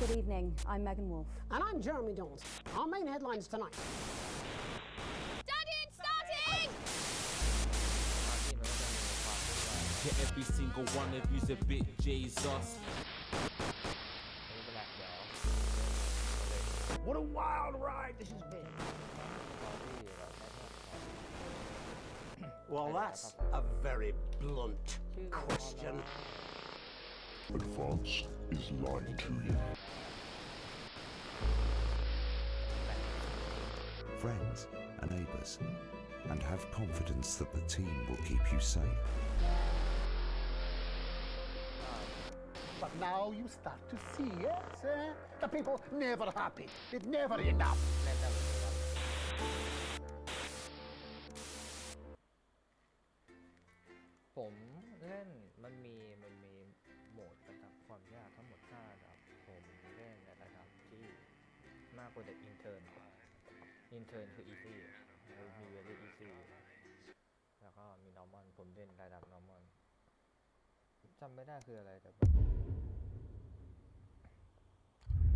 Good evening. I'm Megan Wolf. And I'm Jeremy Jones. Our main headlines tonight. Daddy, it's starting! To every single one of you's a bit Jesus. What a wild ride this has been. Well, that's a very blunt question. But France is lying to you. Friends and neighbours, and have confidence that the team will keep you safe. But now you start to see, yes, the people never happy. It's never enough. ผมเล่นมันมีโหมดระดับความยากทั้งหมด5ระดับผมเล่นในระดับที่มากกว่าเด็กอินเทอร์คือ easy มี very easy แล้วก็มี normal ผมเล่นระดับ normal จำไม่ได้คืออะไรแต่แบบ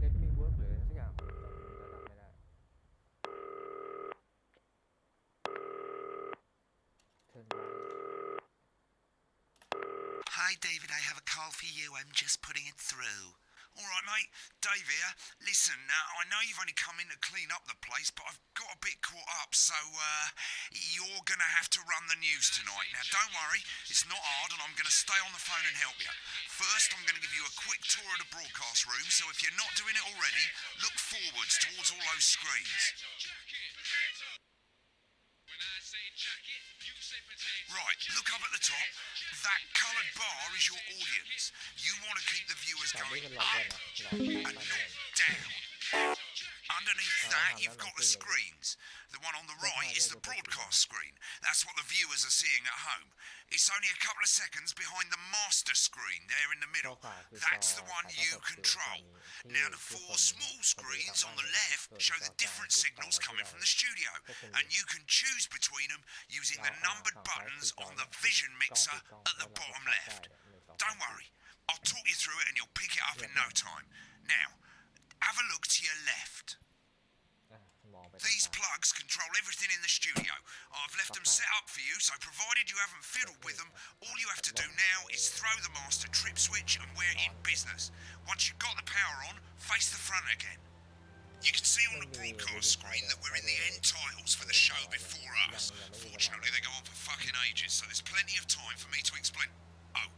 let me work หรือสักอย่างผมจำระดับไม่ได้ turn right Hi David, I have a call for you. I'm just putting it through. Alright mate, Dave here. Listen, I know you've only come in to clean up the place, but I've got a bit caught up, so you're gonna have to run the news tonight. Now don't worry, it's not hard and I'm gonna stay on the phone and help you. First, I'm gonna give you a quick tour of the broadcast room, so if you're not doing it already, look forwards towards all those screens. Right, look up at the top. That coloured bar is your audience. You want to keep the viewers going up and not down. Underneath that, you've got the screens. The one on the right is the broadcast screen. That's what the viewers are seeing at home. It's only a couple of seconds behind the master screen there in the middle. That's the one you control. Now, the four small screens on the left show the different signals coming from the studio, and you can choose between them using the numbered buttons on the vision mixer at the bottom left. Don't worry, I'll talk you through it and you'll pick it up in no time. Now, have a look to your left. These plugs control everything in the studio. I've left them set up for you, so provided you haven't fiddled with them, all you have to do now is throw the master trip switch and we're in business. Once you've got the power on, face the front again. You can see on the broadcast screen that we're in the end titles for the show before us. Fortunately, they go on for fucking ages, so there's plenty of time for me to explain. Oh,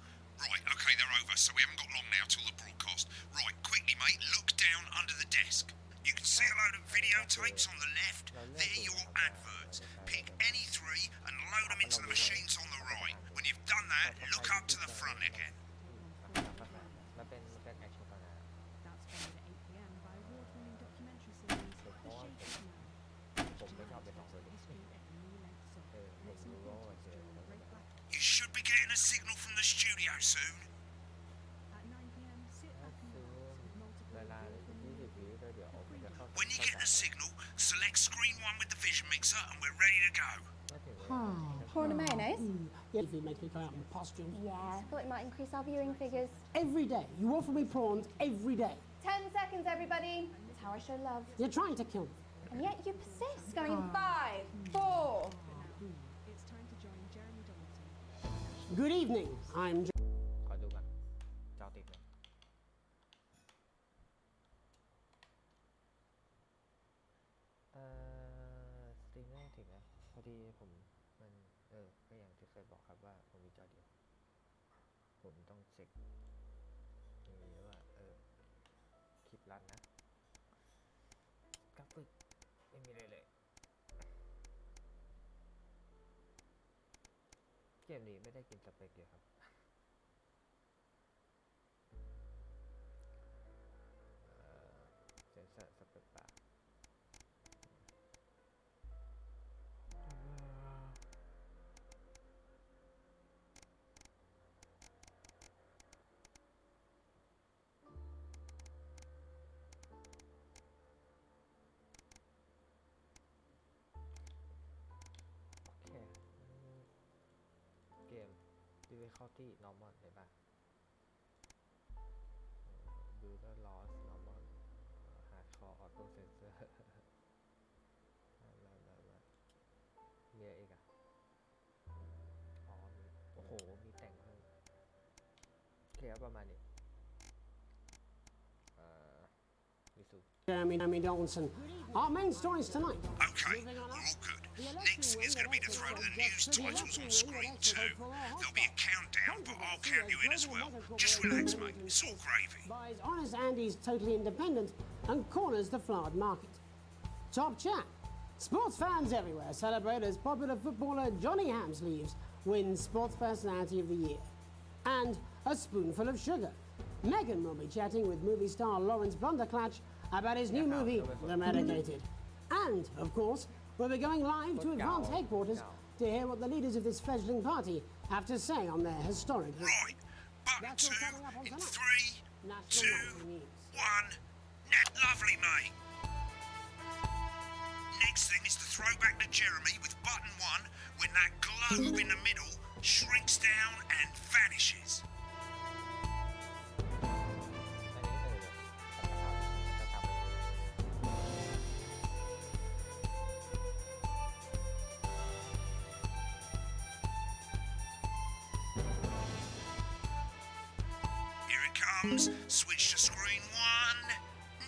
right, okay, they're over, so we haven't got long now till the broadcast. Right, quickly, mate, look down under the desk. You can see a load of videotapes on the left. They're your adverts. Pick any three and load them into the machines on the right. When you've done that, look up to the front again. That's followed at 8 p.m. by award-winning documentary series The Shape of Man, which tells the history of the new length song and its importance during the Great Black. You should be getting a signal from the studio soon. At 9 p.m, sit back and relax with multiple award-winning When you get the signal, select screen 1 with the vision mixer and we're ready to go. Prawn and mayonnaise? Yeah, if it makes me go out in costume. Yeah, thought it might increase our viewing figures. Every day. You offer me prawns every day. 10 seconds, everybody. It's how I show love. You're trying to kill me. And yet you persist. Going in 5, 4. It's time to join Jeremy Donaldson. Good evening. I'm ขอดูกันจอติดไหมสตรีมแรกถึงนะพอดีผมมันก็อย่างที่เคยบอกครับว่าผมมีจอเดียวผมต้องเช็คอย่างนี้ว่าคลิปรันนะกราฟิกไม่มีเลยเกมนี้ไม่ได้กินสเปคเลยครับเซนเซอร์สเปคป่าเกม difficulty normal ได้ป่ะ user loss normal เคลียร์ประมาณนี้วิสุ Jeremy Donaldson. Our main stories tonight. Okay, we're all good. Next is going to be the throw to the news titles on screen too. There'll be a countdown, but I'll count you in as well. Just relax, mate. It's all gravy. Buys Honest Andy's Totally Independent and corners the flowered market. Top chat. Sports fans everywhere celebrate as popular footballer Johnny Hamsleeves wins Sports Personality of the Year. And a spoonful of sugar. Megan will be chatting with movie star Lawrence Blunderclatch about his new movie, The Medicated. And, of course, we'll be going live to Advance headquarters to hear what the leaders of this fledgling party have to say on their historic... Right. Button That's all 2 coming up on in tonight. 3, National 2, Nightly News. 1. Lovely, mate. Next thing is the throwback to Jeremy with button 1 when that globe in the middle shrinks down and vanishes. Here it comes. Switch to screen 1.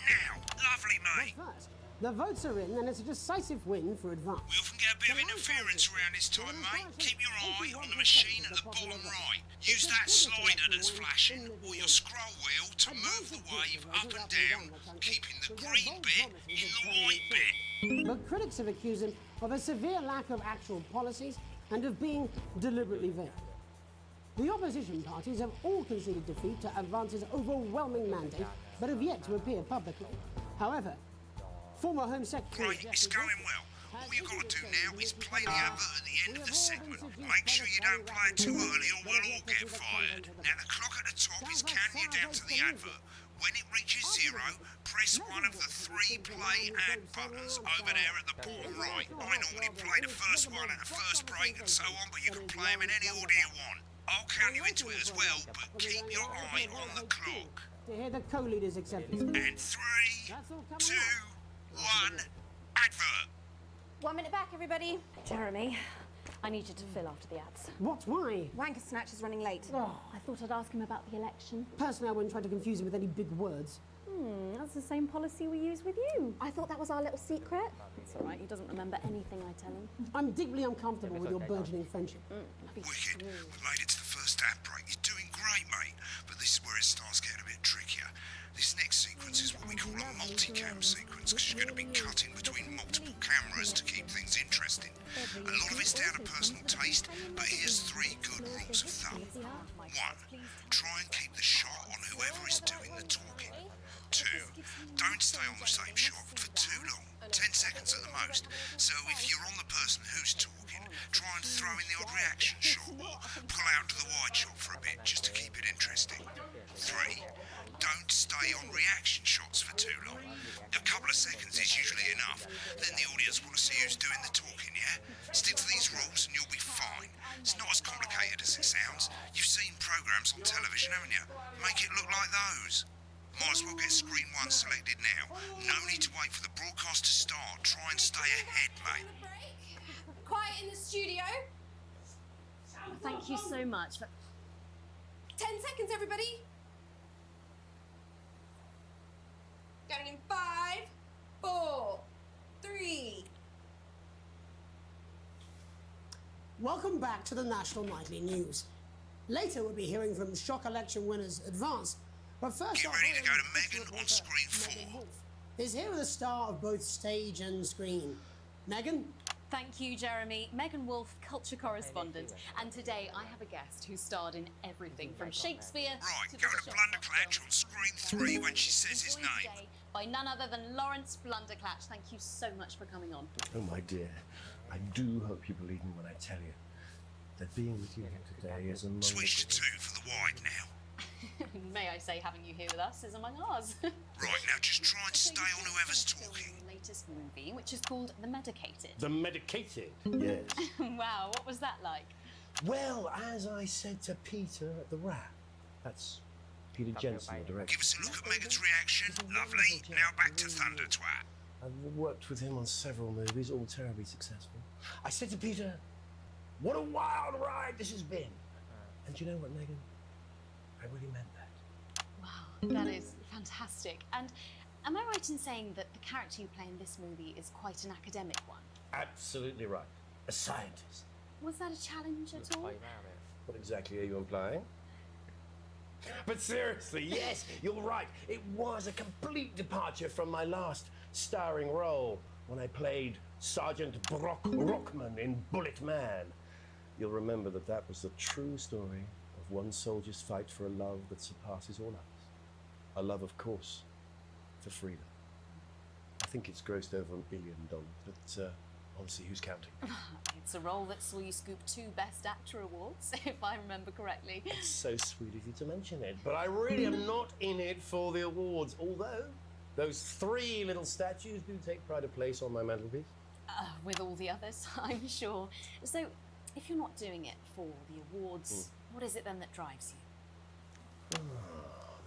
Now. Lovely, mate. But first, the votes are in and it's a decisive win for Advance. We often get a bit of interference around this time, mate. Keep your eye on the machine at the bottom right. Use that slider that's flashing or your scroll wheel to move the wave up and down, keeping the green bit in the white bit. But critics have accused him of a severe lack of actual policies and of being deliberately vague. The opposition parties have all conceded defeat to Advance's overwhelming mandate, but have yet to appear publicly. However, former Home Secretary... Great, it's going well. All you've got to do now is play the advert at the end of the segment. Make sure you don't play it too early or we'll all get fired. Now the clock at the top is counting you down to the advert. When it reaches 0, press one of the 3 play ad buttons over there at the bottom right. I normally play the first one at the first break and so on, but you can play them in any order you want. I'll count you into it as well, but keep your eye on the clock. To hear the co-leaders acceptance. And 3, 2, 1, advert. 1 minute back, everybody. Jeremy, I need you to fill after the ads. What? Why? Wanker Snatch is running late. I thought I'd ask him about the election. Personally, I wouldn't try to confuse him with any big words. That's the same policy we use with you. I thought that was our little secret. It's all right, he doesn't remember anything I tell him. I'm deeply uncomfortable with your burgeoning friendship. Wicked. We made it to the first ad break. You're doing great, mate. But this is where it starts getting a bit trickier. This next sequence is what we call a multicam sequence, because you're going to be cutting between multiple cameras to keep things interesting. A lot of it's down to personal taste, but here's 3 good rules of thumb. 1. Try and keep the shot on whoever is doing the talking. 2. Don't stay on the same shot for too long, 10 seconds at the most. So if you're on the person who's talking, try and throw in the odd reaction shot or pull out to the wide shot for a bit just to keep it interesting. 3. Don't stay on reaction shots for too long. A couple of seconds is usually enough. Then the audience want to see who's doing the talking, yeah? Stick to these rules and you'll be fine. It's not as complicated as it sounds. You've seen programs on television, haven't you? Make it look like those. Might as well get screen 1 selected now. No need to wait for the broadcast to start. Try and stay ahead, mate. Quiet in the studio. Thank you so much for... 10 seconds, everybody. Going in 5, 4, 3. Welcome back to the National Nightly News. Later, we'll be hearing from shock election winners Advance. But first, Get ready to go to Megan on screen 4. Is here with a star of both stage and screen. Megan? Thank you, Jeremy. Megan Wolfe, culture correspondent. And today I have a guest who starred in everything from Shakespeare Right, to go to Blunderclatch on screen 3 when she says his name. by none other than Lawrence Blunderclatch. Thank you so much for coming on. Oh, my dear. I do hope you believe me when I tell you that being with you here today is a moment... Switch to 2 for the wide now. May I say, having you here with us is among ours. Right, now just try and stay on whoever's talking. The latest movie, which is called The Medicated. The Medicated? Yes. Wow, what was that like? Well, as I said to Peter at the Wrap, that's Peter Jensen, the director. Give us a look at Megan's reaction. Lovely. Now back to Thunder Twat. I've worked with him on several movies, all terribly successful. I said to Peter, what a wild ride this has been. And you know what, Megan? I really meant that. Wow, that is fantastic. And am I right in saying that the character you play in this movie is quite an academic one? Absolutely right. A scientist. Was that a challenge at ไป all? มากเลย What exactly are you implying? But seriously, yes, you're right. It was a complete departure from my last starring role when I played Sergeant Brock Rockman in Bullet Man. You'll remember that that was the true story of one soldier's fight for a love that surpasses all others. A love, of course, for freedom. I think it's grossed over $1 billion, but honestly, who's counting? It's a role that saw you scoop 2 Best Actor awards, if I remember correctly. It's so sweet of you to mention it, but I really am not in it for the awards, although those 3 little statues do take pride of place on my mantelpiece. With all the others, I'm sure. So, if you're not doing it for the awards, what is it then that drives you?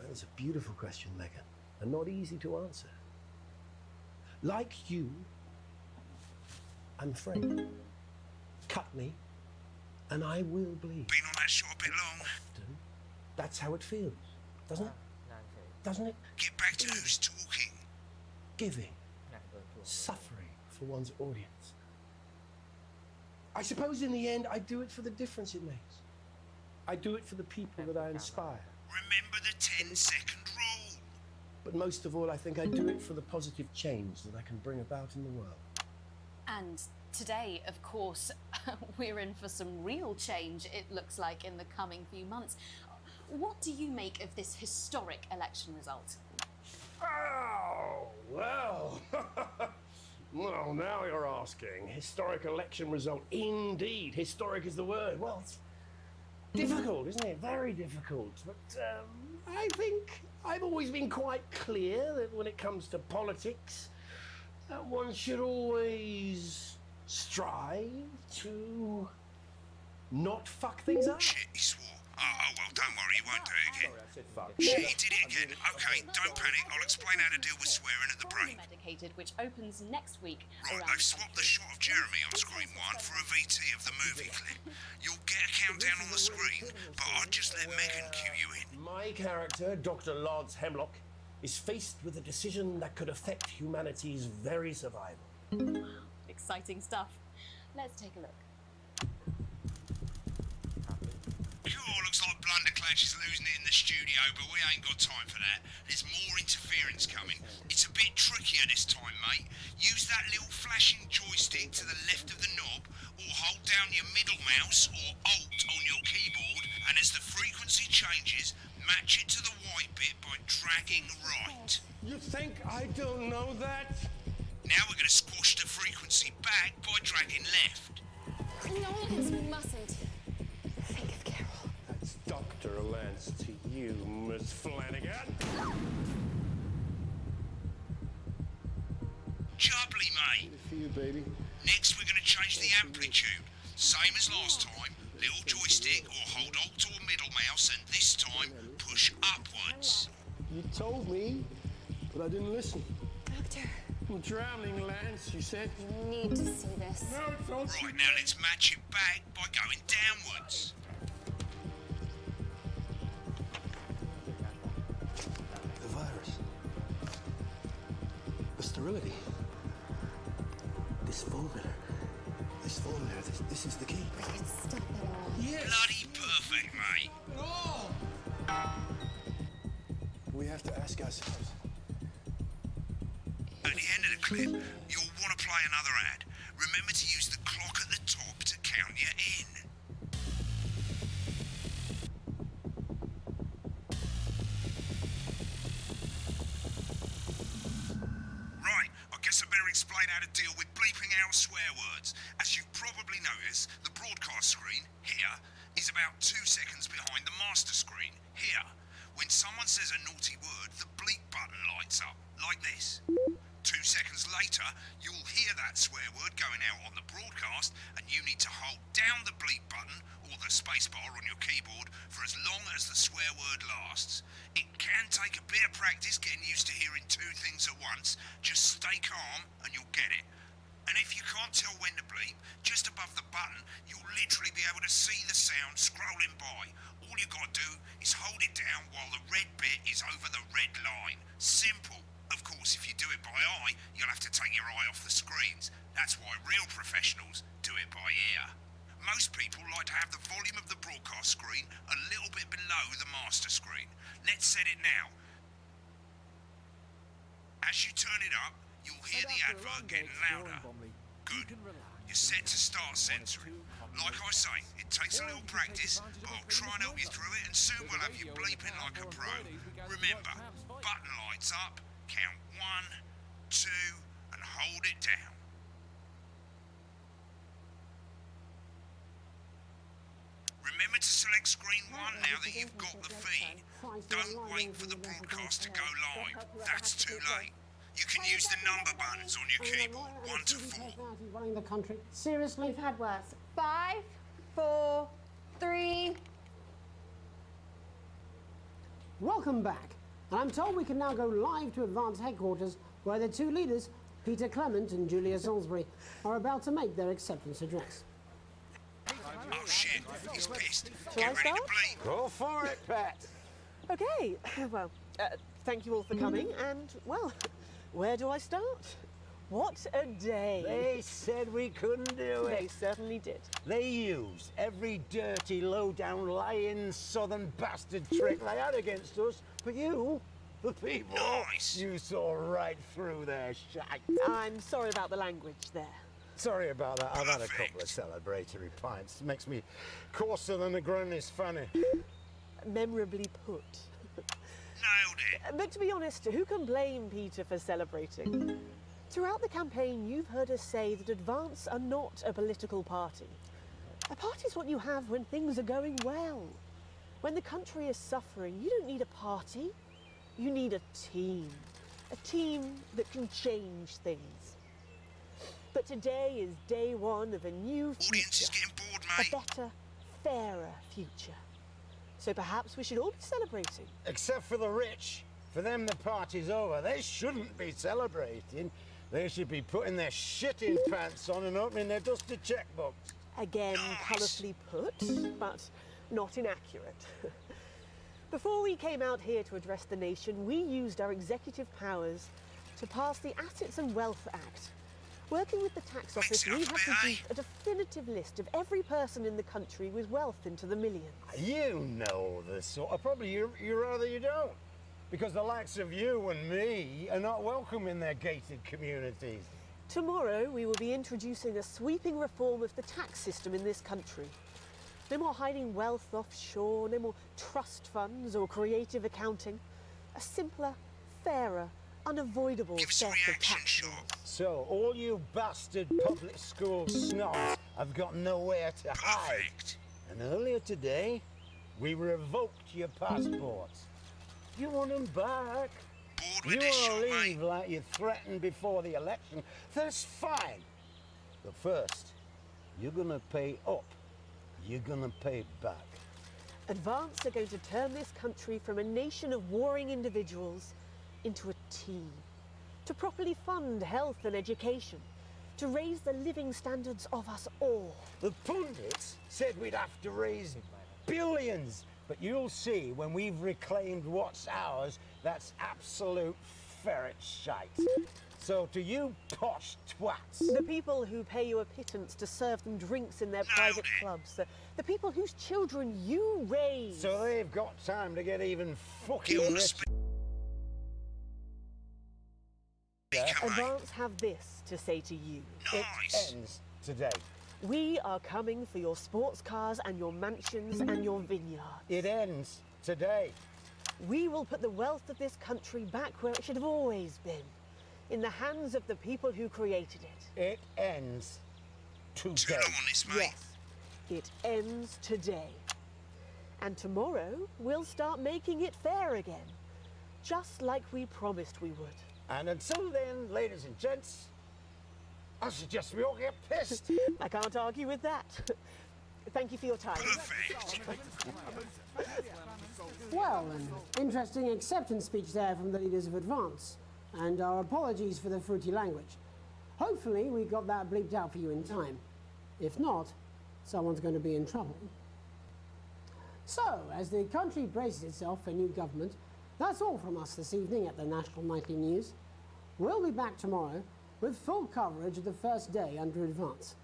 That is a beautiful question, Megan, and not easy to answer. Like you, I'm afraid. Cut me, and I will bleed. Been on that shot a bit long. That's how it feels, doesn't it? นานเฉย Doesn't it? Get back to who's talking. Giving, หนักเกินตัว suffering for one's audience. I suppose in the end, I do it for the difference it makes. I do it for the people that I inspire. Remember the 10-second rule. But most of all, I think I do it for the positive change that I can bring about in the world. And today, of course, we're in for some real change, it looks like, in the coming few months. What do you make of this historic election result? Oh, well. Well, now you're asking. Historic election result. Indeed. Historic is the word. Well, it's difficult, isn't it? Very difficult. But I think I've always been quite clear that when it comes to politics, one should always strive to not fuck things up. Shit, he swore. Oh, well, don't worry, he won't do it again. Sorry, I said fuck. Shit, he did it again. Okay, don't panic. I'll explain how to deal with swearing at the break. Medicated, which opens next week. Right, around they've swapped the shot of Jeremy on screen 1 for a VT of the movie clip. You'll get a countdown on the screen, but I'll just let Megan cue you in. My character, Dr. Lance Hemlock, is faced with a decision that could affect humanity's very survival. Exciting stuff. Let's take a look. Cool, looks like Blunderclash is losing it in the studio, but we ain't got time for that. There's more interference coming. It's a bit trickier this time, mate. Use that little flashing joystick to the left of the knob, or hold down your middle mouse or Alt on your keyboard, and as the frequency changes, match it to the white bit by dragging right. You think I don't know that? Now we're going to squash the frequency back by dragging left. Nolans mustn't think of Carol. That's Dr. Lance to you, Miss Flanagan. Jubbly, mate. Good for you, baby. Next, we're going to change the amplitude. Same as last time. Little joystick or hold Alt or middle mouse, and this time push upwards. You told me, but I didn't listen. Doctor, I'm drowning, Lance, you said. you need to see this. No, don't Right, now let's match it back by going downwards. The virus. The sterility. This formula. This is the key. We could stop it all. Bloody perfect, mate. We have to ask ourselves. At the end of the clip, you'll want to play another ad. Remember to use the clock at the top to count you in. Right, I guess I better explain how to deal with bleeping out swear words. As you've probably noticed, the broadcast screen, here, is about 2 seconds behind the master screen, here. When someone says a naughty word, the bleep button lights up, like this. 2 seconds later, you'll hear that swear word going out on the broadcast, and you need to hold down the bleep button or the spacebar on your keyboard for as long as the swear word lasts. It can take a bit of practice getting used to hearing 2 things at once. Just stay calm and you'll get it. And if you can't tell when to bleep, just above the button, you'll literally be able to see the sound scrolling by. All you gotta do is hold it down while the red bit is over the red line. Simple. Of course, if you do it by eye, you'll have to take your eye off the screens. That's why real professionals do it by ear. Most people like to have the volume of the broadcast screen a little bit below the master screen. Let's set it now. As you turn it up, you'll hear the advert getting louder. Good. You're set to start censoring. Like I say, it takes a little practice, but I'll try and help you through it, and soon we'll have you bleeping like a pro. Remember, button lights up, count 1, 2, and hold it down. Remember to select screen 1 now that you've got the feed. Don't wait for the broadcast to go live. That's too late. You can use the number buttons on your keyboard, 1 to 4. Running the country. Seriously? We've had worse. 5, 4, 3. Welcome back. And I'm told we can now go live to Advance headquarters, where the two leaders, Peter Clement and Julia Salisbury, are about to make their acceptance address. Oh shit, he's pissed. Shall I Get ready to start? bleep. Go for it, Pat. Okay, well, thank you all for coming, and, well, where do I start? What a day. They said we couldn't do They it. certainly did. They used every dirty, low-down, lying southern bastard trick they had against us. But you, the people, Nice. you saw right through their shite. I'm sorry about the language there. Sorry about that. I've had a Perfect. couple of celebratory pints. Makes me coarser than a granny's fanny. Memorably put. Nailed it. But to be honest, who can blame Peter for celebrating? Throughout the campaign, you've heard us say that Advance are not a political party. A party's what you have when things are going well. When the country is suffering, you don't need a party. You need a team. A team that can change things. But today is day one of a new Audience is future. getting bored, A mate. better, fairer future. So perhaps we should all be celebrating. Except for the rich. For them, the party's over. They shouldn't be celebrating. They should be putting their shitting pants on and opening their dusty checkbooks. Again, Nice. colourfully put, but not inaccurate. Before we came out here to address the nation, we used our executive powers to pass the Assets and Wealth Act. Working with the tax office, we have produced a definitive list of every person in the country with wealth into the millions. You know the sort of... Probably you rather you don't. Because the likes of you and me are not welcome in their gated communities. Tomorrow, we will be introducing a sweeping reform of the tax system in this country. No more hiding wealth offshore, no more trust funds or creative accounting. A simpler, fairer, unavoidable Give us a set of reaction tax shot. laws. So, all you bastard public school snobs have got nowhere to hide. Perfect. And earlier today, we revoked your passports. You want them back? Bored You with this want shot, to leave mate. like you threatened before the election? That's fine. But first, you're gonna pay up. You're gonna pay back. Advance are going to turn this country from a nation of warring individuals into a team. To properly fund health and education. To raise the living standards of us all. The pundits said we'd have to raise billions. But you'll see when we've reclaimed what's ours, that's absolute ferret shite. So to you posh twats, The people who pay you a pittance to serve them drinks in their private clubs. The people whose children you raise. so they've got time to get even fucking Get on the rich. speaker, mate. Advance have this to say to you. Nice. It ends today. We are coming for your sports cars and your mansions and your vineyards. It ends today. We will put the wealth of this country back where it should have always been. In the hands of the people who created it. It ends Too today. long on this, mate. Yes, it ends today. And tomorrow, we'll start making it fair again. Just like we promised we would. And until then, ladies and gents, I suggest we all get pissed. I can't argue with that. Thank you for your time. Perfect. Well, an interesting acceptance speech there from the leaders of Advance. And our apologies for the fruity language. Hopefully we got that bleeped out for you in time. If not, someone's going to be in trouble. So, as the country braces itself for new government, that's all from us this evening at the National Nightly News. We'll be back tomorrow with full coverage of the first day under advance.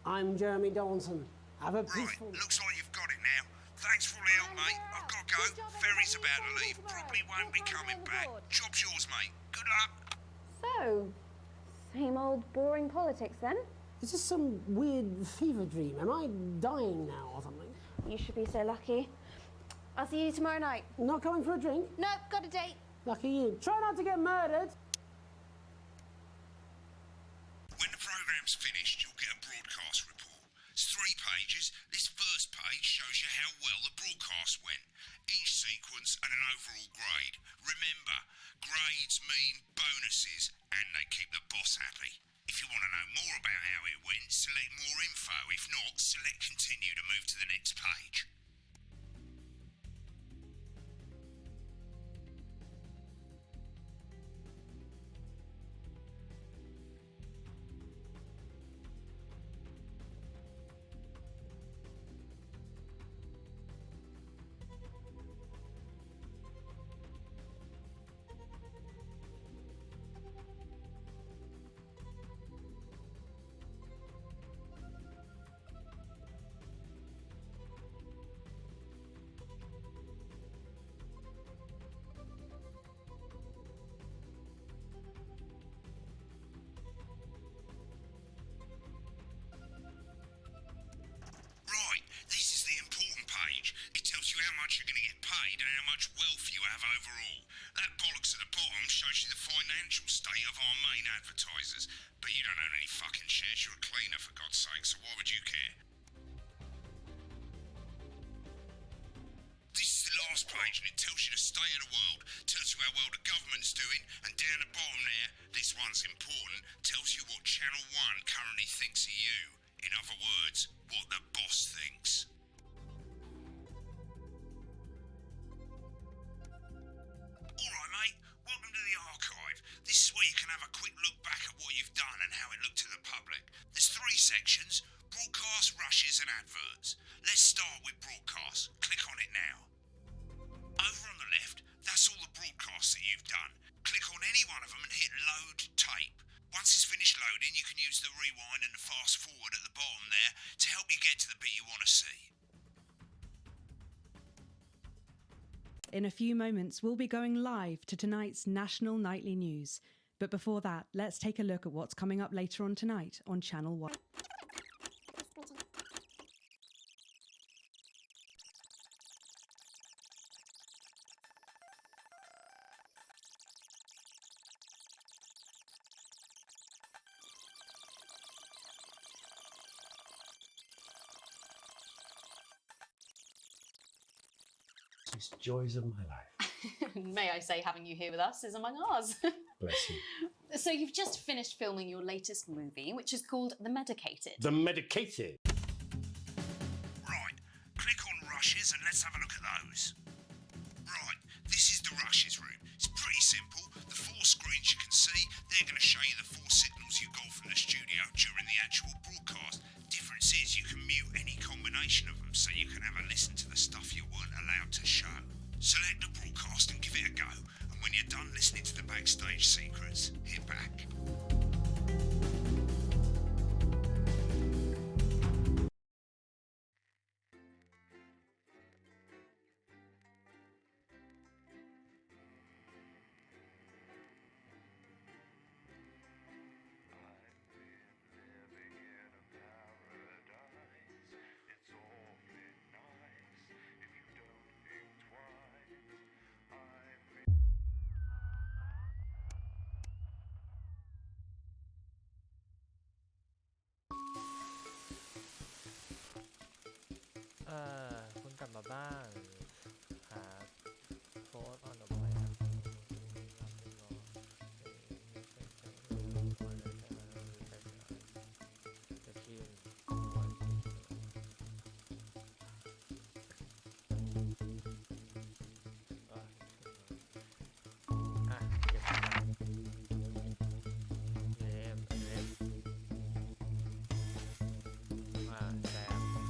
I'm Jeremy Donaldson. Have a peaceful... Right, looks like you've got it now. Thanks for all the help, mate. I've got to go. Ferry's about to leave. Probably won't be coming back. Job's yours, mate. Good luck. So, same old boring politics then? Is this some weird fever dream? Am I dying now or something? You should be so lucky. I'll see you tomorrow night. Not coming for a drink? Nope, got a date. Lucky you. Try not to get murdered. When the programme's finished, you'll get a broadcast report. It's 3 pages. This first page shows you how well the broadcast went. Each sequence and an overall grade. Remember, grades mean bonuses and they keep the boss happy. If you want to know more about how it went, select more info. If not, select continue to move to the next page. Right, this is the important page. It tells you how much you're going to get paid and how much wealth you have overall. That bollocks at the bottom shows you the financial state of our main advertisers. But you don't own any fucking shares, you're a cleaner for God's sake, so why would you care? This is the last page and it tells you the state of the world, tells you how well the government's doing, and down the bottom there, this one's important, tells you what Channel 1 currently thinks of you. In other words, what the boss thinks. Alright mate, welcome to the archive. This is where you can have a quick look back at what you've done and how it looked to the public. There's 3 sections: broadcast, rushes and adverts. Let's start with broadcast. Click on it now. Over on the left, that's all the broadcasts that you've done. Click on any one of them and hit load tape. Once it's finished loading, you can use the rewind and the fast forward at the bottom there to help you get to the bit you want to see. In a few moments, we'll be going live to tonight's National Nightly News. But before that, let's take a look at what's coming up later on tonight on Channel 1. It's joys of my life. May I say, having you here with us is among ours. Bless you. So you've just finished filming your latest movie, which is called The Medicated. The Medicated. Right, click on rushes and let's have a look at those. Right, this is the rushes room. It's pretty simple. The 4 screens you can see, they're going to show you the 4 signals you got from the studio during the actual broadcast. Difference is you can mute any combination of them so you can have a listen to the stuff you weren't allowed to show. Select the broadcast and give it a go, and when you're done listening to the backstage secrets, hit back.คุณกลับมาบ้านหาโฟร์ออนออกไปครับแซม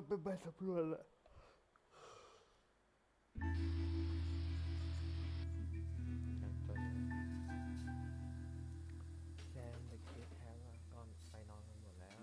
มันเป็นใบสำรวจแหละแซมเด็กคิดแท้ว่าตอนไปนอนกันหมดแล้ว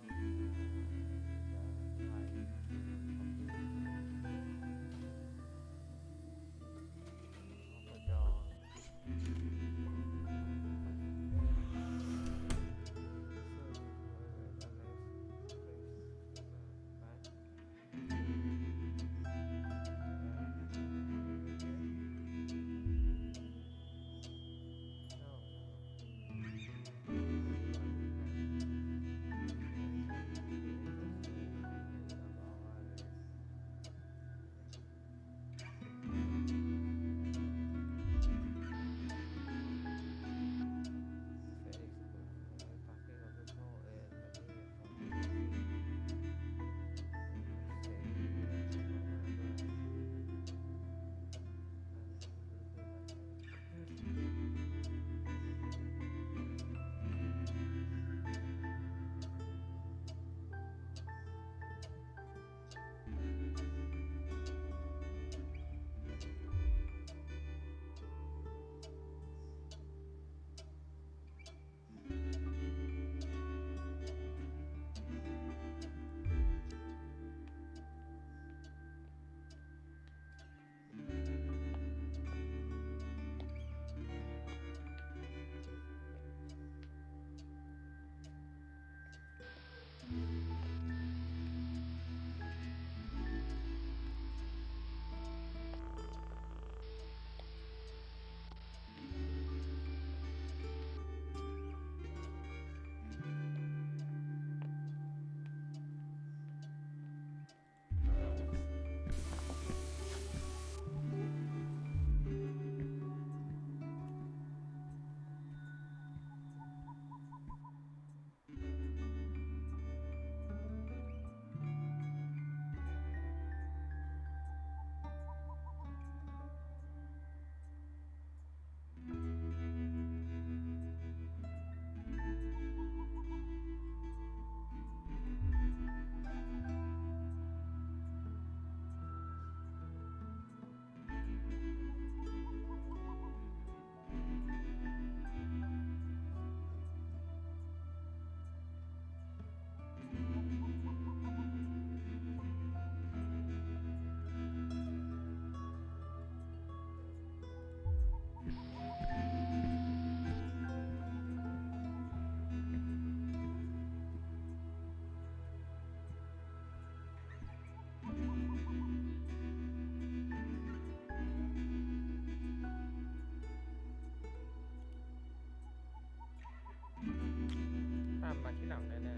ตามมาที่หลังแน่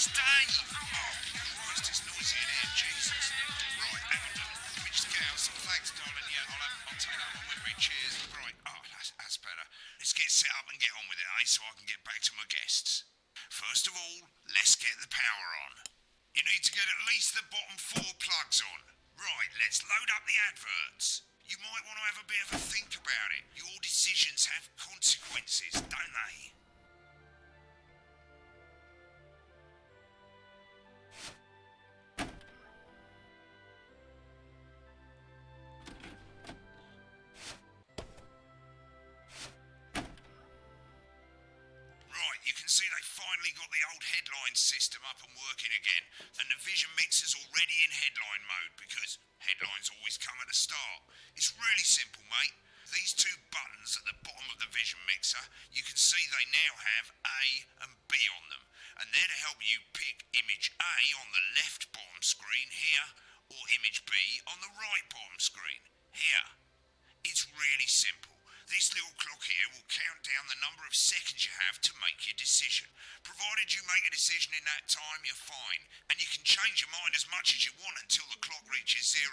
It's Dave. Oh, Christ, it's noisy in here, Jesus. Right, hang on. Let me just get out some flags, darling. Yeah, I'll take that one with me. Cheers. Right, that's better. Let's get set up and get on with it, eh, so I can get back to my guests. First of all, let's get the power on. You need to get at least the bottom 4 plugs on. Right, let's load up the adverts. You might want to have a bit of a think about it. Your decisions have consequences, don't they? You can see they finally got the old headline system up and working again, and the vision mixer's already in headline mode because headlines always come at the start. It's really simple, mate. These 2 buttons at the bottom of the television mixer, you can see they now have A and B on them. And they're to help you pick image A on the left bottom screen here, or image B on the right bottom screen here. It's really simple. This little clock here will count down the number of seconds you have to make your decision. Provided you make a decision in that time, you're fine. And you can change your mind as much as you want until the clock reaches 0.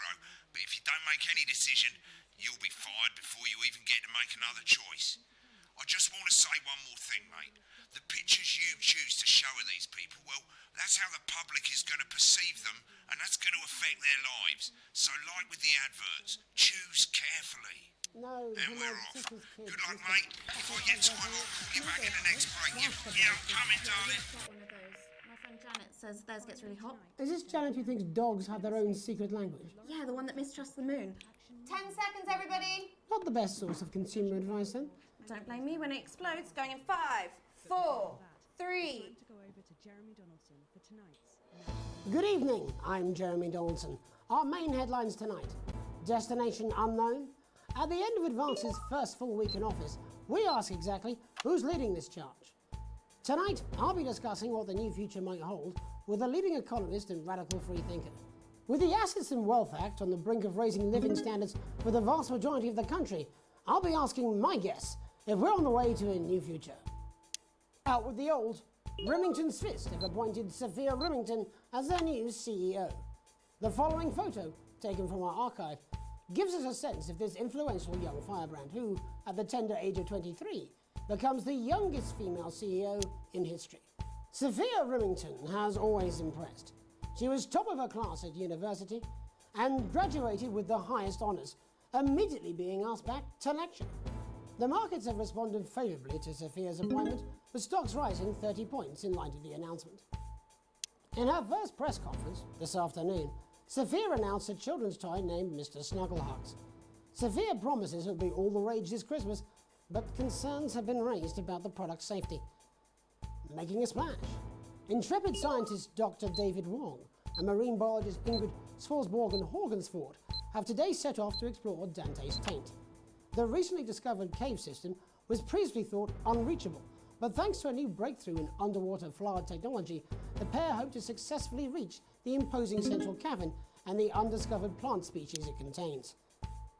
But if you don't make any decision, you'll be fired before you even get to make another choice. I just want to say one more thing, mate. The pictures you choose to show of these people, well, that's how the public is going to perceive them, and that's going to affect their lives. So like with the adverts, choose carefully. No, And we're off. Good luck, mate. If I get time, I'll call you back in the next break. Yeah, I'm coming, darling. One of those. My friend Janet says theirs gets really hot. Is this Janet who thinks dogs have their own secret language? Yeah, the one that mistrusts the moon. 10 seconds, everybody. Not the best source of consumer advice, then. Don't blame me when it explodes. Going in 5, 4, 3. To go over to Jeremy Donaldson for tonight's. Good evening, I'm Jeremy Donaldson. Our main headlines tonight. Destination unknown. At the end of Advance's first full week in office, we ask exactly who's leading this charge. Tonight, I'll be discussing what the new future might hold with a leading economist and radical free thinker. With the Assets and Wealth Act on the brink of raising living standards for the vast majority of the country, I'll be asking my guess if we're on the way to a new future. Out with the old, Remington's Fist have appointed Sophia Remington as their new CEO. The following photo, taken from our archive, gives us a sense of this influential young firebrand who, at the tender age of 23, becomes the youngest female CEO in history. Sophia Remington has always impressed. She was top of her class at university and graduated with the highest honours, immediately being asked back to lecture. The markets have responded favourably to Sophia's appointment, with stocks rising 30 points in light of the announcement. In her first press conference this afternoon, Sophia announced a children's toy named Mr. Snugglehugs. Sophia promises it will be all the rage this Christmas, but concerns have been raised about the product's safety. Making a splash, intrepid scientist Dr. David Wong and marine biologist Ingrid Swarsborg-Horgensford have today set off to explore Dante's taint. The recently discovered cave system was previously thought unreachable, but thanks to a new breakthrough in underwater flower technology, the pair hope to successfully reach the imposing central cavern and the undiscovered plant species it contains.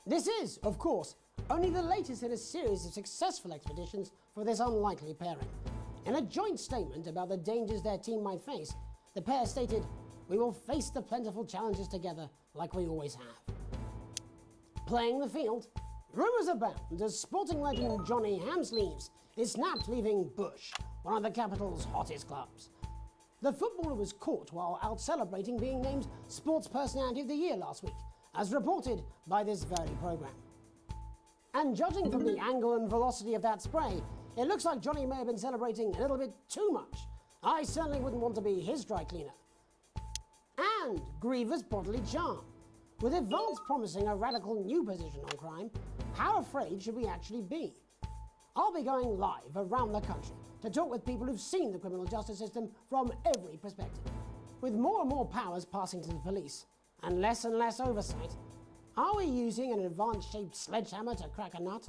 This is, of course, only the latest in a series of successful expeditions for this unlikely pairing. In a joint statement about the dangers their team might face, the pair stated, "We will face the plentiful challenges together like we always have." Playing the field, rumours abound as sporting legend Johnny Hamsleeves is snapped leaving Bush, one of the capital's hottest clubs. The footballer was caught while out celebrating being named Sports Personality of the Year last week, as reported by this very programme. And judging from the angle and velocity of that spray, it looks like Johnny may have been celebrating a little bit too much. I certainly wouldn't want to be his dry cleaner. And Griever's bodily charm. With Advance promising a radical new position on crime, how afraid should we actually be? I'll be going live around the country to talk with people who've seen the criminal justice system from every perspective. With more and more powers passing to the police and less oversight, are we using an Advance-shaped sledgehammer to crack a nut?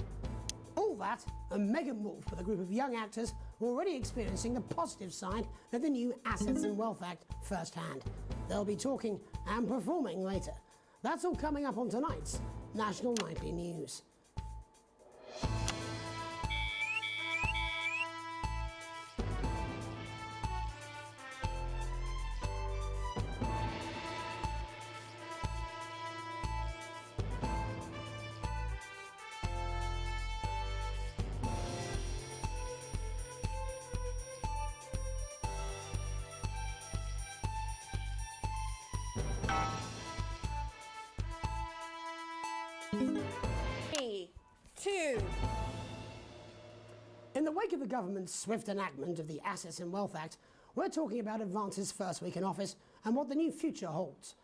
All that and mega morph with a group of young actors who are already experiencing the positive side of the new Assets and Wealth Act firsthand. They'll be talking and performing later. That's all coming up on tonight's National Nightly News. In the wake of the government's swift enactment of the Assets and Wealth Act, we're talking about Advance's first week in office and what the new future holds.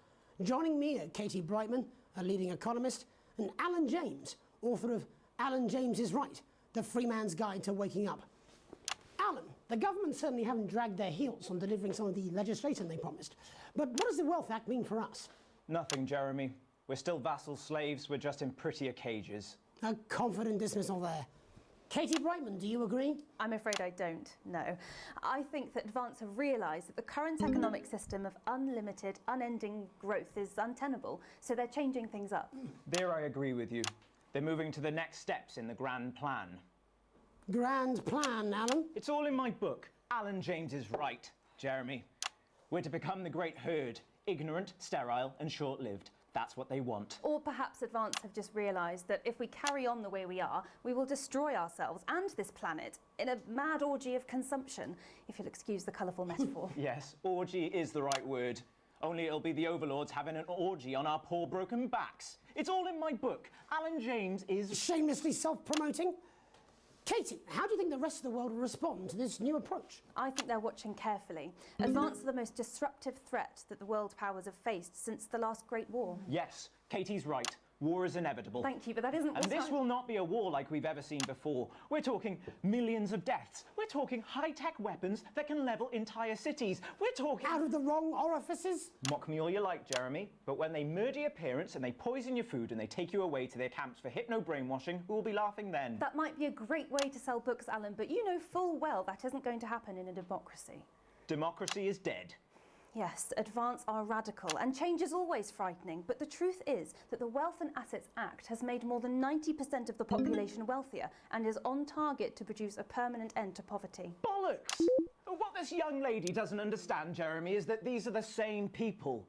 Joining me are Katie Brightman, a leading economist, and Alan James, author of Alan James is Right, The Free Man's Guide to Waking Up. Alan, the government certainly haven't dragged their heels on delivering some of the legislation they promised. But what does the Wealth Act mean for us? Nothing, Jeremy. We're still vassal slaves, we're just in prettier cages. A confident dismissal there. Katie Brightman, do you agree? I'm afraid I don't, no. I think that Advance have realised that the current economic system of unlimited, unending growth is untenable, so they're changing things up. There I agree with you. They're moving to the next steps in the grand plan. Grand plan, Alan? It's all in my book. Alan James is right, Jeremy. We're to become the great herd, ignorant, sterile and short-lived. That's what they want. Or perhaps Advance have just realised that if we carry on the way we are, we will destroy ourselves and this planet in a mad orgy of consumption, if you'll excuse the colourful metaphor. Yes, orgy is the right word. Only it'll be the overlords having an orgy on our poor broken backs. It's all in my book. Alan James is... Shamelessly self-promoting? Katie, how do you think the rest of the world will respond to this new approach? I think they're watching carefully. Advance are the most disruptive threat that the world powers have faced since the last Great War. Yes, Katie's right. War is inevitable. Thank you, but that isn't And what this will not be a war like we've ever seen before. We're talking millions of deaths. We're talking high-tech weapons that can level entire cities. We're talking... Out of the wrong orifices? Mock me all you like, Jeremy, but when they murder your parents and they poison your food and they take you away to their camps for hypno-brainwashing, who will be laughing then? That might be a great way to sell books, Alan, but you know full well that isn't going to happen in a democracy. Democracy is dead. Yes, Advance are radical, and change is always frightening, but the truth is that the Wealth and Assets Act has made more than 90% of the population wealthier and is on target to produce a permanent end to poverty. Bollocks! What this young lady doesn't understand, Jeremy, is that these are the same people.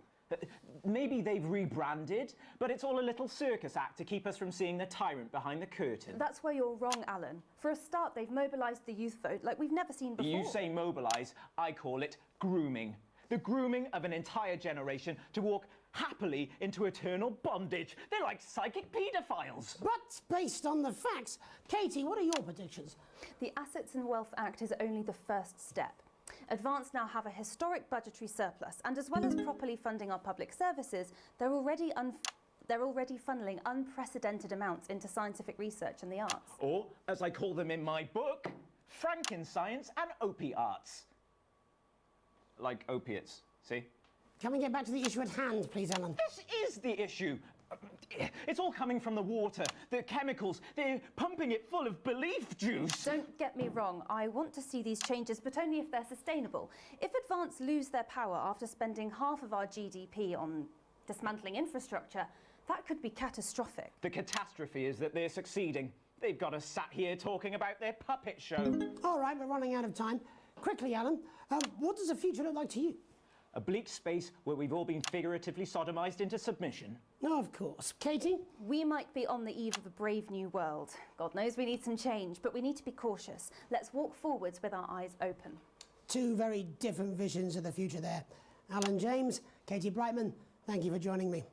Maybe they've rebranded, but it's all a little circus act to keep us from seeing the tyrant behind the curtain. That's where you're wrong, Alan. For a start, they've mobilised the youth vote like we've never seen before. You say mobilise, I call it grooming. The grooming of an entire generation to walk happily into eternal bondage. They're like psychic paedophiles. But based on the facts, Katie, what are your predictions? The Assets and Wealth Act is only the first step. Advance now have a historic budgetary surplus, and as well as properly funding our public services, they're already funneling unprecedented amounts into scientific research and the arts. Or, as I call them in my book, Frankenscience and opiates. Like opiates, see? Can we get back to the issue at hand, please, Alan? This is the issue. It's all coming from the water, the chemicals. They're pumping it full of belief juice. Don't get me wrong. I want to see these changes, but only if they're sustainable. If Advance lose their power after spending half of our GDP on dismantling infrastructure, that could be catastrophic. The catastrophe is that they're succeeding. They've got us sat here talking about their puppet show. All right, we're running out of time. Quickly, Alan, what does the future look like to you? A bleak space where we've all been figuratively sodomized into submission. No, of course. Katie? We might be on the eve of a brave new world. God knows we need some change, but we need to be cautious. Let's walk forwards with our eyes open. Two very different visions of the future there. Alan James, Katie Brightman, thank you for joining me.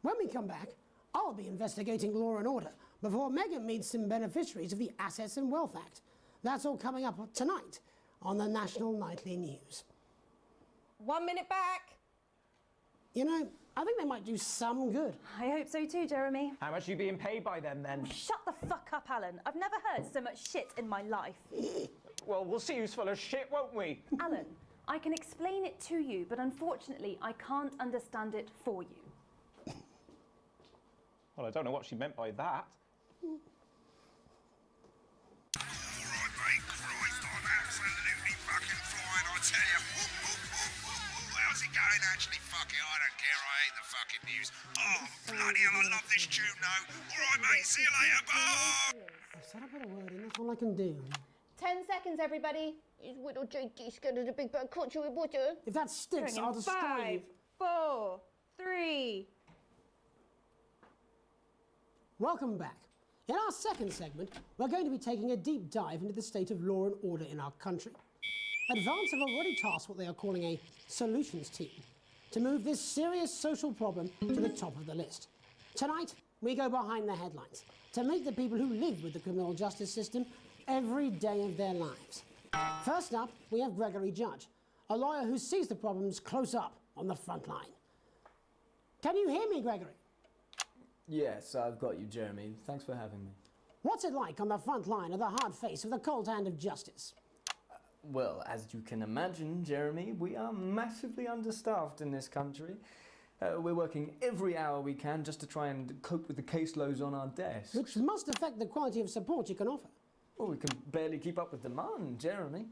When we come back, I'll be investigating law and order before Megan meets some beneficiaries of the Assets and Wealth Act. That's all coming up tonight on the National Nightly News. 1 minute back. You know, I think they might do some good. I hope so too, Jeremy. How much are you being paid by them, then? Shut the fuck up, Alan. I've never heard so much shit in my life. Well, we'll see who's full of shit, won't we? Alan, I can explain it to you, but unfortunately, I can't understand it for you. Well, I don't know what she meant by that. How's it going? Actually, fuck it, I don't care. I hate the fucking news. Oh, bloody hell, I love this tune, though. All right, mate, see you later, bye! I've said I put a word in, that's all I can do. 10 seconds, everybody. It's little JT scared of the big bad culture with water. If that sticks, I'll destroy you. 5, 4, 3. Welcome back. In our second segment, we're going to be taking a deep dive into the state of law and order in our country. Advance have already tasked what they are calling a solutions team to move this serious social problem to the top of the list. Tonight, we go behind the headlines to meet the people who live with the criminal justice system every day of their lives. First up, we have Gregory Judge, a lawyer who sees the problems close up on the front line. Can you hear me, Gregory? Yes, I've got you, Jeremy. Thanks for having me. What's it like on the front line of the hard face of the cold hand of justice? Well, as you can imagine, Jeremy, we are massively understaffed in this country. We're working every hour we can just to try and cope with the caseloads on our desks. Which must affect the quality of support you can offer. Well, we can barely keep up with demand, Jeremy.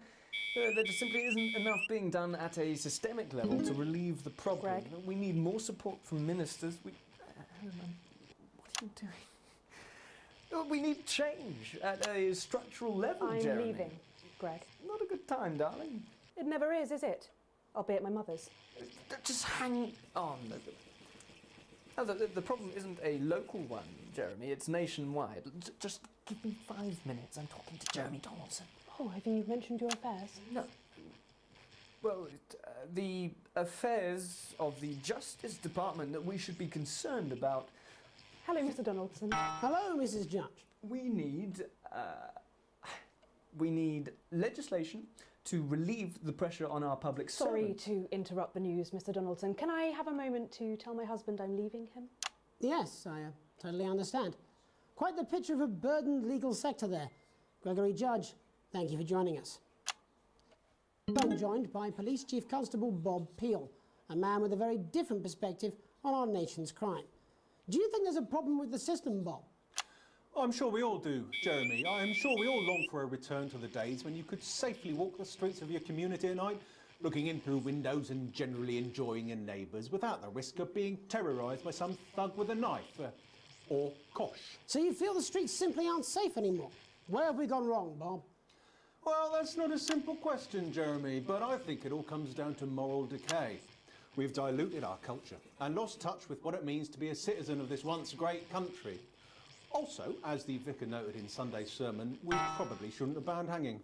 There just simply isn't enough being done at a systemic level to relieve the problem. Greg? We need more support from ministers. Hang on, what are you doing? We need change at a structural level, I'm Jeremy. leaving, Greg. Not a good time, darling. It never is it? I'll be at my mother's. Just hang on. No, the problem isn't a local one, Jeremy. It's nationwide. Just give me 5 minutes. I'm talking to Jeremy Donaldson. Oh, have you mentioned your affairs? No. Well, the affairs of the Justice Department that we should be concerned about. Hello, Mr. Donaldson. Hello, Mrs. Judge. We need legislation to relieve the pressure on our public Sorry servants. to interrupt the news, Mr. Donaldson. Can I have a moment to tell my husband I'm leaving him? Yes, I totally understand. Quite the picture of a burdened legal sector there. Gregory Judge, thank you for joining us. I'm joined by Police Chief Constable Bob Peel, a man with a very different perspective on our nation's crime. Do you think there's a problem with the system, Bob? I'm sure we all do, Jeremy. I am sure we all long for a return to the days when you could safely walk the streets of your community at night, looking in through windows and generally enjoying your neighbours without the risk of being terrorised by some thug with a knife. Or kosh. So you feel the streets simply aren't safe anymore? Where have we gone wrong, Bob? Well, that's not a simple question, Jeremy, but I think it all comes down to moral decay. We've diluted our culture and lost touch with what it means to be a citizen of this once great country. Also, as the vicar noted in Sunday's sermon, we probably shouldn't have banned hanging.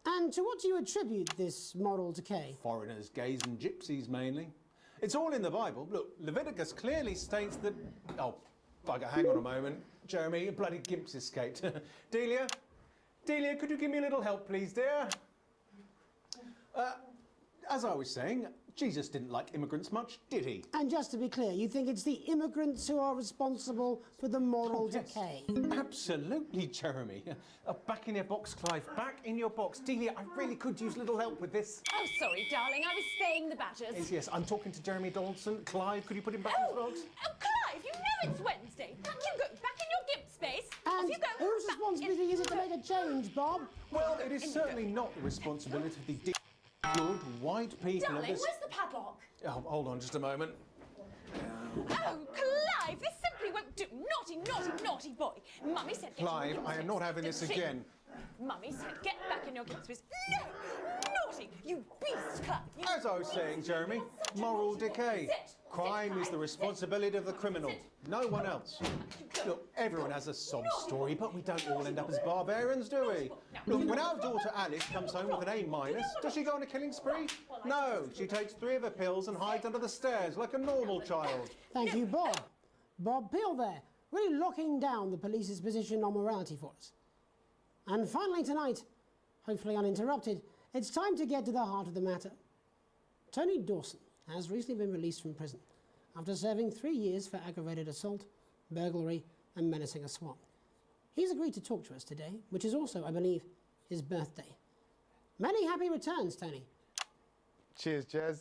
And to what do you attribute this moral decay? Foreigners, gays and gypsies mainly. It's all in the Bible. Look, Leviticus clearly states that... Oh, bugger, hang on a moment. Jeremy, a bloody gimp's escaped. Delia, could you give me a little help, please, dear? As I was saying, Jesus didn't like immigrants much, did he? And just to be clear, you think it's the immigrants who are responsible for the moral decay? Absolutely, Jeremy. Back in your box, Clive. Back in your box. Delia, I really could use a little help with this. Oh, sorry, darling. I was spaying the badgers. Yes, I'm talking to Jeremy Donaldson. Clive, could you put him back in his box? Oh, Clive, you know it's Wednesday. You go back in your gimp space. And Off you go. whose responsibility is it to make a change, Bob? Well, it is certainly not the responsibility of the good white people Darling, of this... where's the padlock? Oh, hold on just a moment. Oh, Clive, this simply won't do. Naughty, naughty, naughty boy. Mummy said... Clive, I am not having this again. Mummy said get back in your gimp space. No! Naughty! You beast, Clive! As I was saying, Jeremy, moral decay. Crime is the responsibility of the criminal, no one else. Look, everyone has a sob story, but we don't all end up as barbarians, do we? Look, when our daughter Alice comes home with an A-, does she go on a killing spree? No, she takes 3 of her pills and hides under the stairs like a normal child. Thank you, Bob. Bob Peel there, really locking down the police's position on morality for us. And finally tonight, hopefully uninterrupted, it's time to get to the heart of the matter. Tony Dawson has recently been released from prison after serving 3 years for aggravated assault, burglary and menacing a swat. He's agreed to talk to us today, which is also, I believe, his birthday. Many happy returns, Tony. Cheers, Jez.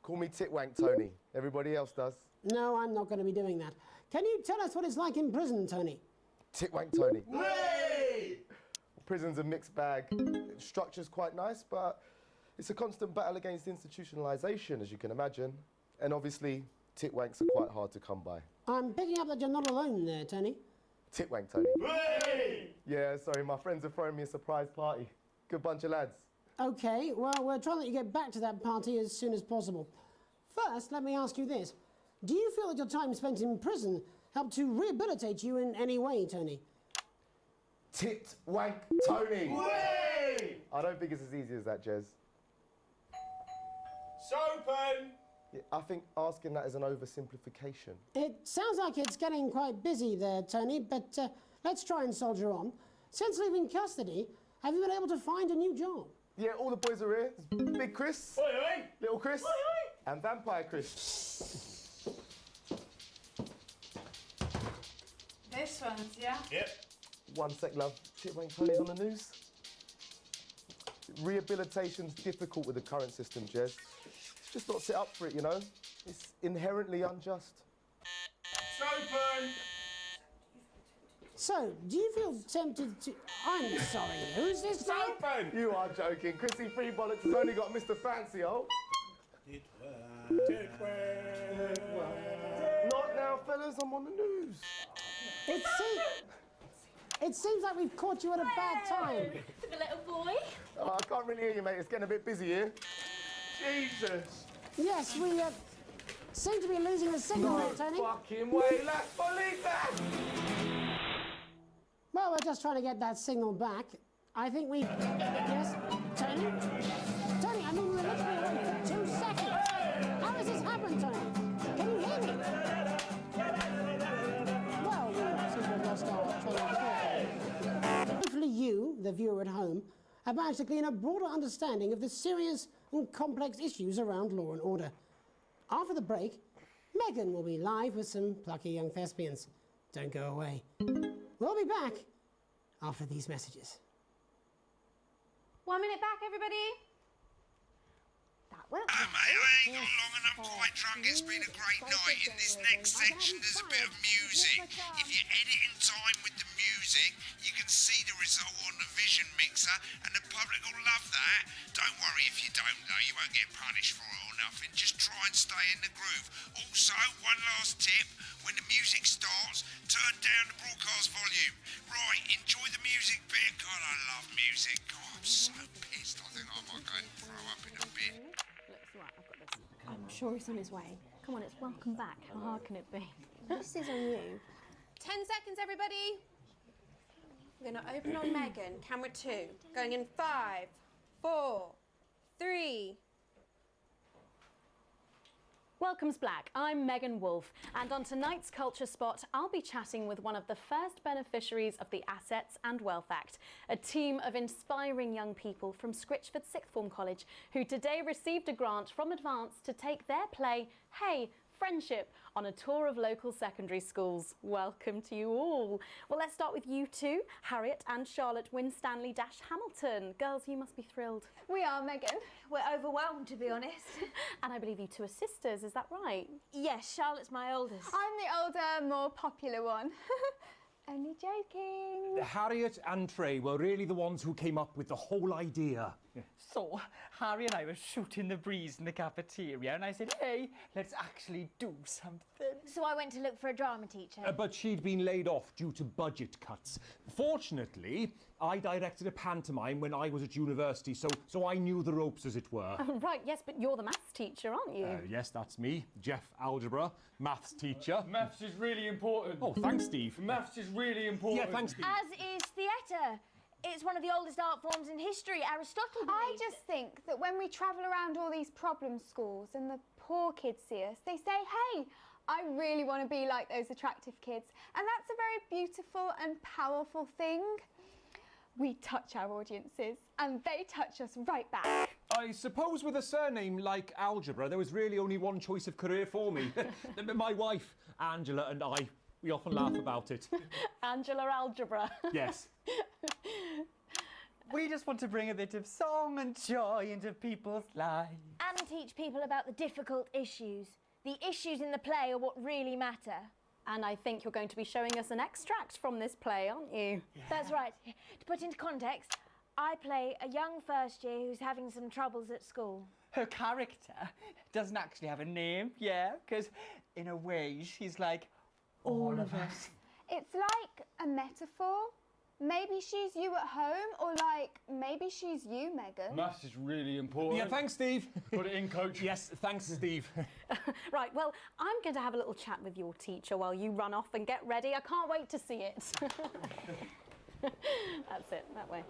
Call me Titwank Tony. Everybody else does. No, I'm not going to be doing that. Can you tell us what it's like in prison, Tony? Titwank Tony. Hey! Prison's a mixed bag. Structure's quite nice, but it's a constant battle against institutionalisation, as you can imagine. And obviously, titwanks are quite hard to come by. I'm picking up that you're not alone there, Tony. Titwank Tony. Hey! Yeah, sorry, my friends are throwing me a surprise party. Good bunch of lads. OK, well, we're trying to let you get back to that party as soon as possible. First, let me ask you this. Do you feel that your time spent in prison helped to rehabilitate you in any way, Tony? Titwank Tony! Way! I don't think it's as easy as that, Jez. Sopen! Yeah, I think asking that is an oversimplification. It sounds like it's getting quite busy there, Tony, but let's try and soldier on. Since leaving custody, have you been able to find a new job? Yeah, all the boys are here. Big Chris, oi, oi. Little Chris, Oi, oi. and Vampire Chris. This one's, yeah? Yep. 1 sec, love. Titwank Tony's on the news. Rehabilitation's difficult with the current system, Jez. It's just not set up for it, you know? It's inherently unjust. Sopen! So, do you feel tempted to... I'm sorry, who's this? It's open! You are joking. Chrissy Freebollocks has only got Mr. Fancy, oh. Not now, fellas, I'm on the news. It seems like we've caught you at a bad time. The little boy. Oh, I can't really hear you, mate. It's getting a bit busy here. Jesus. Yes, we seem to be losing the signal No there, Tony. fucking way, let's believe that! Well, we're just trying to get that signal back. I think we... Yes, Tony? Tony, I mean, we're literally away for 2 seconds. How has this happened, Tony? Can you hear me? Well, we seem to have lost our train of thought. Hopefully you, the viewer at home, have managed to glean a broader understanding of the serious and complex issues around law and order. After the break, Megan will be live with some plucky young thespians. Don't go away. We'll be back after these messages. 1 minute back, everybody. That went. Mate, I ain't got long and I'm quite drunk. It's been a great night. In this next section, there's a bit of music. If you edit in time with the music, you can see the result on the vision mixer, and the public will love that. Don't worry if you don't, though. You won't get punished for it or nothing. Just try and stay in the groove. Also, one last tip. When the music starts, turn down the broadcast volume. Right, enjoy the music bit. God, I love music. God, I'm so pissed. I think I might go and throw up in a bit. I'm sure he's on his way. Come on, it's welcome back. How hard can it be? This is on you. 10 seconds, everybody. We're going to open on Megan. Camera 2. Going in 5, 4, 3. Welcome's Black. I'm Megan Wolfe, and on tonight's Culture Spot, I'll be chatting with one of the first beneficiaries of the Assets and Wealth Act, a team of inspiring young people from Scritchford Sixth Form College who today received a grant from Advance to take their play, Hey, Friendship, on a tour of local secondary schools. Welcome to you all. Well, let's start with you two, Harriet and Charlotte Winstanley-Hamilton. Girls, you must be thrilled. We are, Megan. We're overwhelmed, to be honest. And I believe you two are sisters, is that right? Yes, Charlotte's my oldest. I'm the older, more popular one. Only joking. Harriet and Trey were really the ones who came up with the whole idea. So, Harry and I were shooting the breeze in the cafeteria, and I said, hey, let's actually do something. So I went to look for a drama teacher. But she'd been laid off due to budget cuts. Fortunately, I directed a pantomime when I was at university, so I knew the ropes, as it were. Oh, right, yes, but you're the maths teacher, aren't you? Yes, that's me, Jeff Algebra, maths teacher. Maths is really important. Oh, thanks, Steve. Maths is really important. Yeah, thanks, Steve. As is theatre. It's one of the oldest art forms in history. Aristotle believed. I just think that when we travel around all these problem schools and the poor kids see us, they say, hey, I really want to be like those attractive kids. And that's a very beautiful and powerful thing. We touch our audiences and they touch us right back. I suppose with a surname like Algebra, there was really only one choice of career for me. My wife, Angela, and I, we often laugh about it. Angela Algebra. Yes. We just want to bring a bit of song and joy into people's lives. And teach people about the difficult issues. The issues in the play are what really matter. And I think you're going to be showing us an extract from this play, aren't you? Yeah. That's right. To put into context, I play a young first year who's having some troubles at school. Her character doesn't actually have a name, yeah, because in a way she's like all of us. It's like a metaphor. Maybe she's you at home, or like, maybe she's you, Megan. Maths is really important. Yeah, thanks, Steve. Put it in, coach. Yes, thanks, Steve. Right, well, I'm going to have a little chat with your teacher while you run off and get ready. I can't wait to see it. That's it, that way.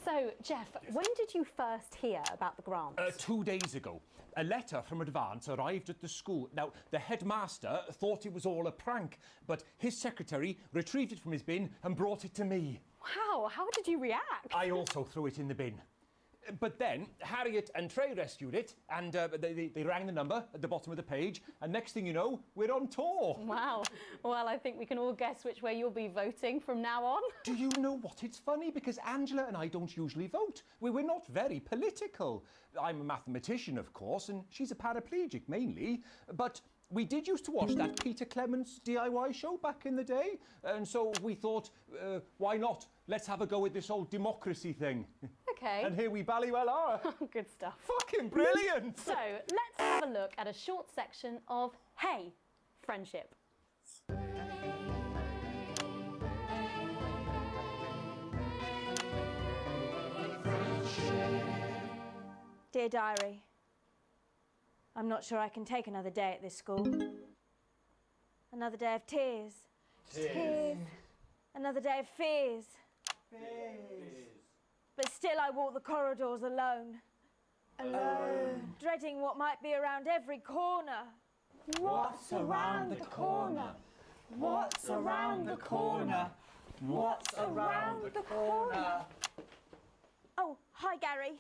So, Jeff, when did you first hear about the grants? 2 days ago. A letter from Advance arrived at the school. Now, the headmaster thought it was all a prank, but his secretary retrieved it from his bin and brought it to me. Wow, how did you react? I also threw it in the bin. But then Harriet and Trey rescued it, and they rang the number at the bottom of the page, and next thing you know, we're on tour. Wow. Well, I think we can all guess which way you'll be voting from now on. Do you know what? It's funny, because Angela and I don't usually vote. We're not very political. I'm a mathematician, of course, and she's a paraplegic, mainly. But we did used to watch that Peter Clements DIY show back in the day, and so we thought, why not? Let's have a go at this old democracy thing. Okay. And here we bally well are. Good stuff. Fucking brilliant! So let's have a look at a short section of Hey, Friendship. Dear Diary, I'm not sure I can take another day at this school. Another day of tears. Tears. Another day of fears. But still I walk the corridors alone. Alone. Dreading what might be around every corner. What's around the corner? What's around the corner? What's around the corner? Oh, hi Gary.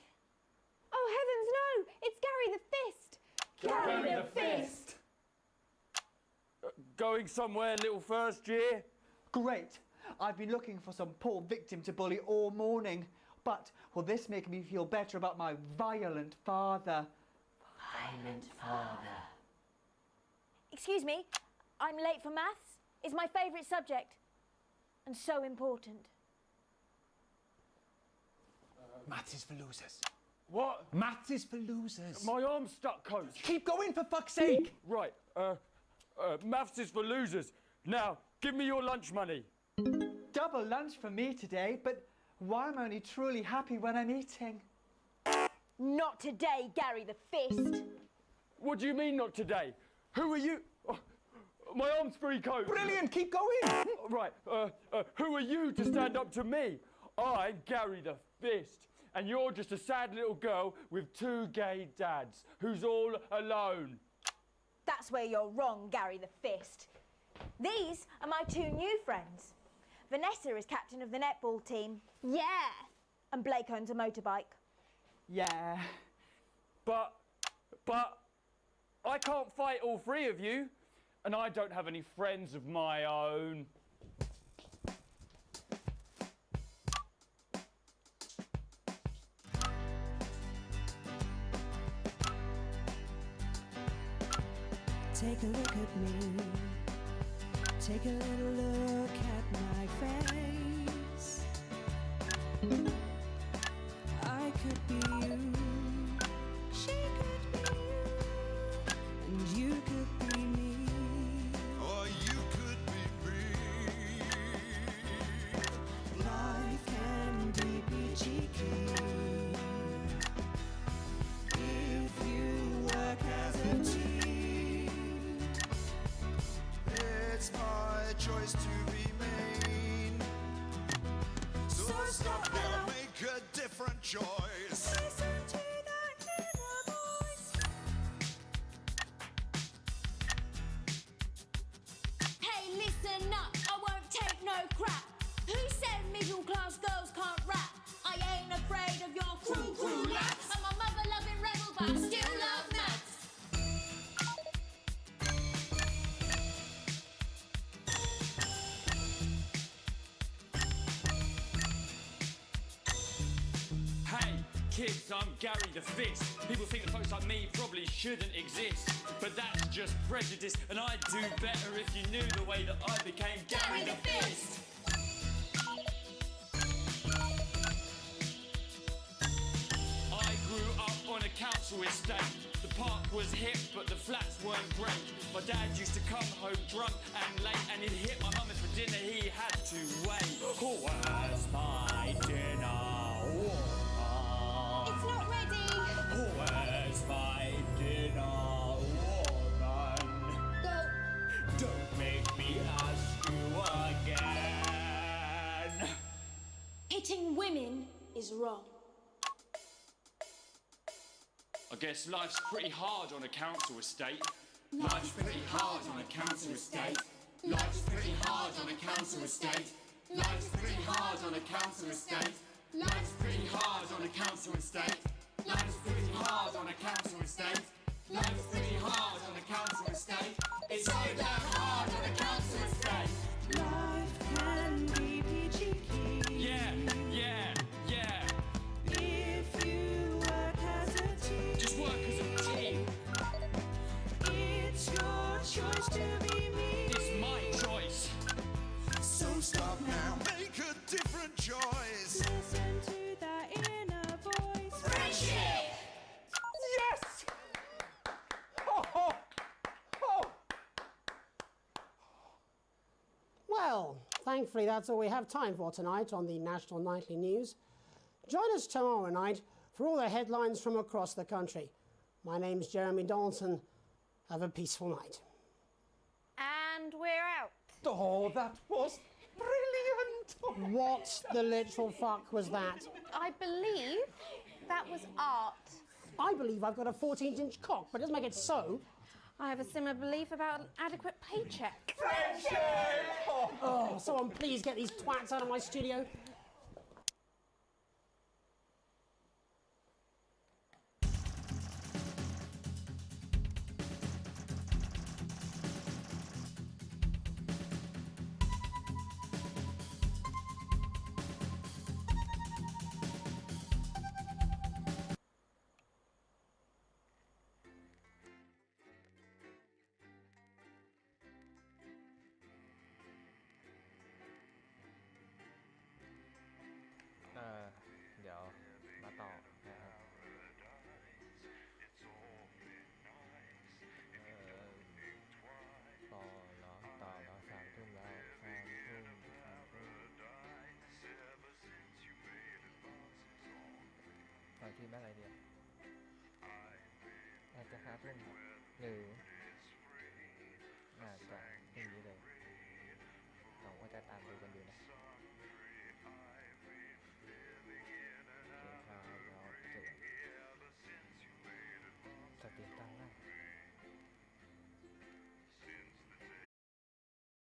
Oh, heavens no! It's Gary the Fist! Gary the Fist! Going somewhere, little first year? Great. I've been looking for some poor victim to bully all morning. But will this make me feel better about my violent father? Violent father. Excuse me, I'm late for maths. It's my favourite subject. And so important. Maths is for losers. What? Maths is for losers. My arm's stuck, coach. Keep going, for fuck's sake! Right, maths is for losers. Now, give me your lunch money. Double lunch for me today, but why am I only truly happy when I'm eating? Not today, Gary the Fist. What do you mean not today? Who are you? Oh, my arm's free, coach. Brilliant, keep going. Right, who are you to stand up to me? I'm Gary the Fist. And you're just a sad little girl with two gay dads who's all alone. That's where you're wrong, Gary the Fist. These are my two new friends. Vanessa is captain of the netball team. Yeah. And Blake owns a motorbike. Yeah. But I can't fight all three of you, and I don't have any friends of my own. Take a look at me. Take a little look at my face. I could be you. She could be you. And you could be me. Or you could be me. Life can be peachy keen if you work as a team. It's my choice to be mean. So stop now, make a different choice. Listen to that inner voice. Hey, listen up, I won't take no crap. Who said middle-class girls can't rap? I ain't afraid of your cruel lads. I'm a mother-loving rebel, but I still love maths. Hey, kids, I'm Gary the Fist. People think that folks like me probably shouldn't exist, but that's just prejudice, and I'd do better if you knew the way that I became Gary the Fist. I grew up on a council estate. The park was hip, but the flats weren't great. My dad used to come home drunk and late, and he'd hit my mum, and for dinner he had to wait. Oh, where's my dinner? It's not ready. Where's my dinner, woman? Go. Don't make me ask you again. Hitting women is wrong. I guess life's pretty hard on a council estate. Life's pretty hard on a council estate. Life's pretty hard on a council estate. Life's pretty hard on a council estate. Life's pretty hard on a council estate. Life's pretty hard on a council estate. Life's pretty hard on a council estate. It's so damn hard on a council estate. Life can be peachy keen. Yeah. If you work as a team. Just work as a team. It's your different joys. Listen to that inner voice. Friendship! Yes! Oh. Well, thankfully that's all we have time for tonight on the National Nightly News. Join us tomorrow night for all the headlines from across the country. My name's Jeremy Donaldson. Have a peaceful night. And we're out. Oh, that was brilliant! What the literal fuck was that? I believe that was art. I believe I've got a 14-inch cock, but it doesn't make it so. I have a similar belief about an adequate paycheck. Friendship! Oh, someone please get these twats out of my studio.เดี๋ยวมาต่อนะครับต่อแล้ว3 ทุ่มแล้วตอนที่เมื่อไรเดียวอาจจะ5 ทุ่มหรืออาจจะพรุ่งนี้เลยผมก็จะตามดู